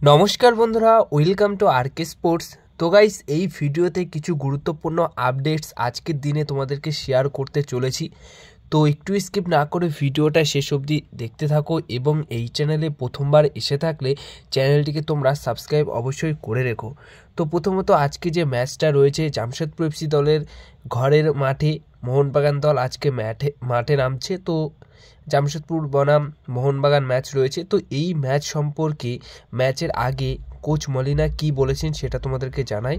নমস্কার বন্ধুরা, welcome to আরকে sports. তো গাইস, এই ভিডিওতে কিছু গুরুত্বপূর্ণ আপডেটস আজকের দিনে তোমাদেরকে শেয়ার করতে চলেছি। তো একটু স্কিপ না করে ভিডিওটা শেষ অবধি দেখতে থাকো এবং এই চ্যানেলে প্রথমবার এসে থাকলে চ্যানেলটিকে তোমরা সাবস্ক্রাইব অবশ্যই করে রেখো। তো প্রথমত আজকে যে ম্যাচটা রয়েছে জামশেদপুর এফসি দলের ঘরের মাঠে মোহনবাগান দল আজকে মাঠে নামছে। তো জামশেদপুর বনাম মোহনবাগান ম্যাচ রয়েছে। তো এই ম্যাচ সম্পর্কে ম্যাচের আগে কোচ মলিনা কি বলেছেন সেটা তোমাদেরকে জানাই।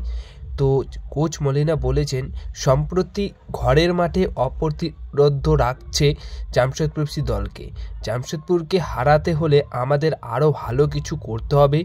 তো কোচ মলিনা বলেছেন, সম্প্রতি ঘরের মাঠে অপ্রতিরোধ্য রাখছে জামশেদপুর এফসি দলকে। জামশেদপুরকে হারাতে হলে আমাদের আরও ভালো কিছু করতে হবে।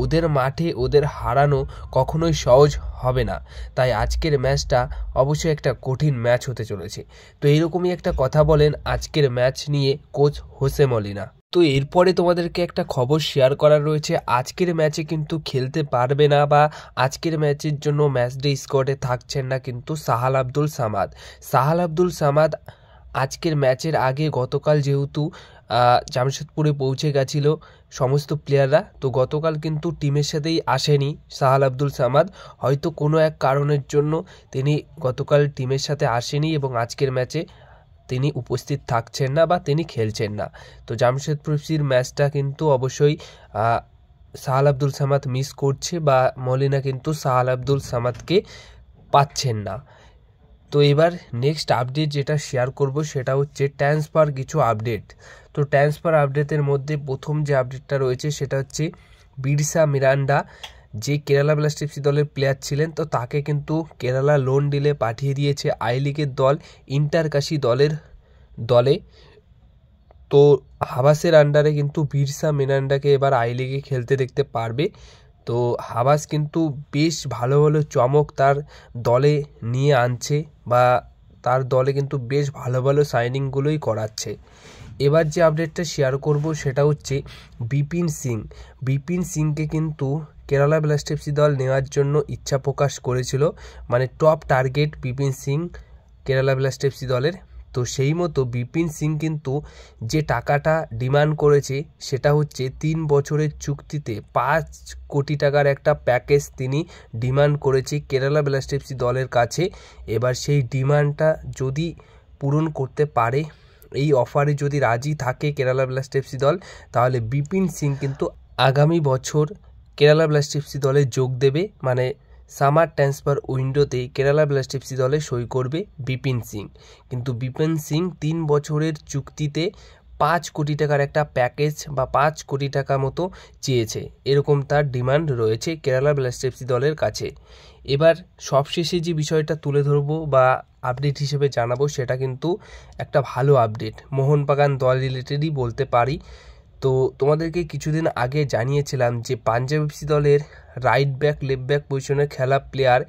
ওদের মাঠে ওদের হারানো কখনোই সহজ হবে না, তাই আজকের ম্যাচটা অবশ্যই একটা কঠিন ম্যাচ হতে চলেছে। তো এইরকমই একটা কথা বলেন আজকের ম্যাচ নিয়ে কোচ হোসে মলিনা। তো এরপরে তোমাদেরকে একটা খবর শেয়ার করার রয়েছে। আজকের ম্যাচে কিন্তু খেলতে পারবে না বা আজকের ম্যাচের জন্য ম্যাচ ডে স্কোয়াডে থাকছেন না কিন্তু সাহাল আব্দুল সামাদ আজকের ম্যাচের আগে গতকাল যেহেতু জামশেদপুরে পৌঁছে গেছিল সমস্ত প্লেয়াররা, তো গতকাল কিন্তু টিমের সাথেই আসেনি সাহাল আব্দুল সামাদ। হয়তো কোনো এক কারণের জন্য তিনি গতকাল টিমের সাথে আসেনি এবং আজকের ম্যাচে তিনি উপস্থিত থাকছেন না বা তিনি খেলছেন না। তো জামশেদপুর এফসির ম্যাচটা কিন্তু অবশ্যই সাহাল আব্দুল সামাদ মিস করছে বা মলিনা কিন্তু সাহাল আব্দুল সামাদকে পাচ্ছেন না। তো এবার নেক্সট আপডেট যেটা শেয়ার করব সেটা হচ্ছে ট্রান্সফার কিছু আপডেট। তো ট্রান্সফার আপডেটের মধ্যে প্রথম যে আপডেটটা রয়েছে সেটা হচ্ছে বিরসা মিরান্ডা, যে কেরালা ব্লাস্টার্স এফসি দলের প্লেয়ার ছিলেন, তো তাকে কিন্তু কেরালা লোন ডিলে পাঠিয়ে দিয়েছে আই লিগের দল ইন্টারকাশি দলে। তো হাবাসের আন্ডারে কিন্তু বিরসা মিরান্ডাকে এবার আই লিগে খেলতে দেখতে পারবে। তো হাবাস কিন্তু বেশ ভালো ভালো চমক তার দলে নিয়ে আনছে বা তার দলে কিন্তু বেশ ভালো ভালো সাইনিংগুলোই করাচ্ছে। এবার যে আপডেটটা শেয়ার করব সেটা হচ্ছে বিপিন সিংকে কিন্তু কেরালা ব্লাস্টার্স এফসি দল নেওয়ার জন্য ইচ্ছা প্রকাশ করেছিল, মানে top target Bipin Singh Kerala Blasters FC দলের। তো সেই মতো বিপিন সিং কিন্তু যে টাকাটা ডিমান্ড করেছে সেটা হচ্ছে 3 বছরের চুক্তিতে 5 কোটি টাকার একটা প্যাকেজ তিনি ডিমান্ড করেছে কেরালা ব্লাস্টার্স এফসি দলের কাছে। এবার সেই ডিমান্ডটা যদি পূরণ করতে পারে, এই অফারে যদি রাজি থাকে কেরালা ব্লাস্টার্স এফসি দল, তাহলে বিপিন সিং কিন্তু আগামী বছর কেরালা ব্লাস্টার্স এফসি দলে যোগ দেবে, মানে সামার ট্রান্সফার উইন্ডোতেই কেরালা ব্লাস্টার্স এফসি দলে সই করবে বিপিন সিং। কিন্তু বিপিন সিং 3 বছরের চুক্তিতে 5 কোটি টাকার একটা প্যাকেজ বা 5 কোটি টাকা মতো চেয়েছে, এরকম তার ডিমান্ড রয়েছে কেরালা ব্লাস্টার্স এফসি দলের কাছে। এবার সবশেষে যে বিষয়টা তুলে ধরবো বা আপডেট হিসেবে জানাবো সেটা কিন্তু একটা ভালো আপডেট, মোহনবাগান দল রিলেটেডই বলতে পারি। তো তোমাদেরকে কিছুদিন আগে জানিয়েছিলাম যে পাঞ্জাব এফসি দলের রাইট ব্যাক লেফট ব্যাক পজিশনে খেলা প্লেয়ার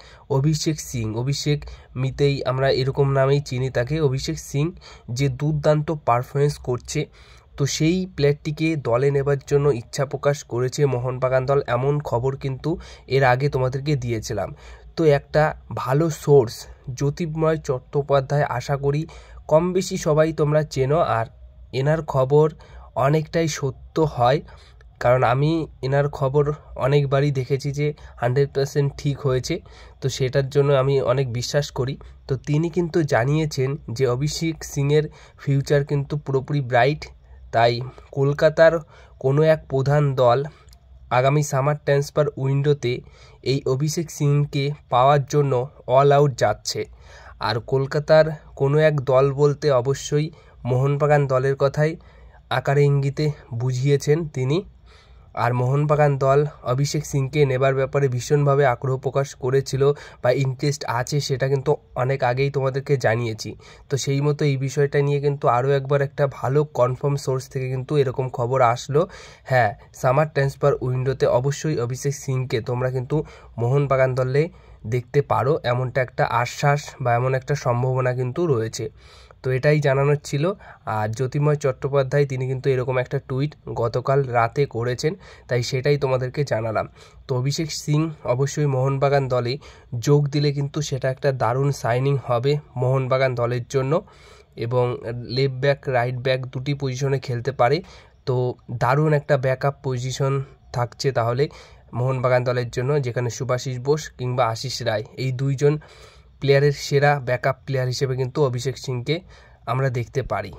অভিষেক মিতেই আমরা এরকম নামেই চিনি তাকে, অভিষেক সিং, যে দুর্দান্ত পারফরমেন্স করছে। তো সেই প্লেয়ারটিকে দলে নেবার জন্য ইচ্ছা প্রকাশ করেছে মোহনবাগান দল, এমন খবর কিন্তু এর আগে তোমাদেরকে দিয়েছিলাম। তো একটা ভালো সোর্স জ্যোতির্ময় চট্টোপাধ্যায়, আশা করি কম বেশি সবাই তোমরা চেনো, আর এনার খবর অনেকটাই সত্য হয়, কারণ আমি এনার খবর অনেকবারই দেখেছি যে 100% ঠিক হয়েছে। তো সেটার জন্য আমি অনেক বিশ্বাস করি। তো তিনি কিন্তু জানিয়েছেন যে অভিষেক সিংয়ের ফিউচার কিন্তু পুরোপুরি ব্রাইট, তাই কলকাতার কোনো এক প্রধান দল আগামী সামার ট্রান্সফার উইন্ডোতে এই অভিষেক সিংকে পাওয়ার জন্য অল আউট যাচ্ছে। আর কলকাতার কোনো এক দল বলতে অবশ্যই মোহনবাগান দলের কথাই আকারে ইঙ্গিতে বুঝিয়েছেন তিনি। আর মোহনবাগান দল অভিষেক সিংকে নেবার ব্যাপারে ভীষণভাবে আগ্রহ প্রকাশ করেছিল বা ইন্টারেস্ট আছে, সেটা কিন্তু অনেক আগেই তোমাদেরকে জানিয়েছি। তো সেই মতো এই বিষয়টা নিয়ে কিন্তু আরও একবার একটা ভালো কনফার্ম সোর্স থেকে কিন্তু এরকম খবর আসলো। হ্যাঁ, সামার ট্রান্সফার উইন্ডোতে অবশ্যই অভিষেক সিংকে তোমরা কিন্তু মোহনবাগান দলে দেখতে পারো, এমনটা একটা আশ্বাস বা এমন একটা সম্ভাবনা কিন্তু রয়েছে। তো এটাই জানানোর ছিল। আর জ্যোতির্ময় চট্টোপাধ্যায় তিনি কিন্তু এরকম একটা টুইট গতকাল রাতে করেছেন, তাই সেটাই তোমাদেরকে জানালাম। তো অভিষেক সিং অবশ্যই মোহনবাগান দলে যোগ দিলে কিন্তু সেটা একটা দারুণ সাইনিং হবে মোহনবাগান দলের জন্য, এবং লেফট ব্যাক রাইট ব্যাক দুটি পজিশনে খেলতে পারে। তো দারুণ একটা ব্যাকআপ পজিশন থাকছে তাহলে মোহনবাগান দলের জন্য, যেখানে শুভাশিস বোস কিংবা আশিস রায় এই দুইজন প্লেয়ারের সেরা ব্যাকআপ প্লেয়ার হিসেবে কিন্তু অভিষেক সিংকে আমরা দেখতে পারি।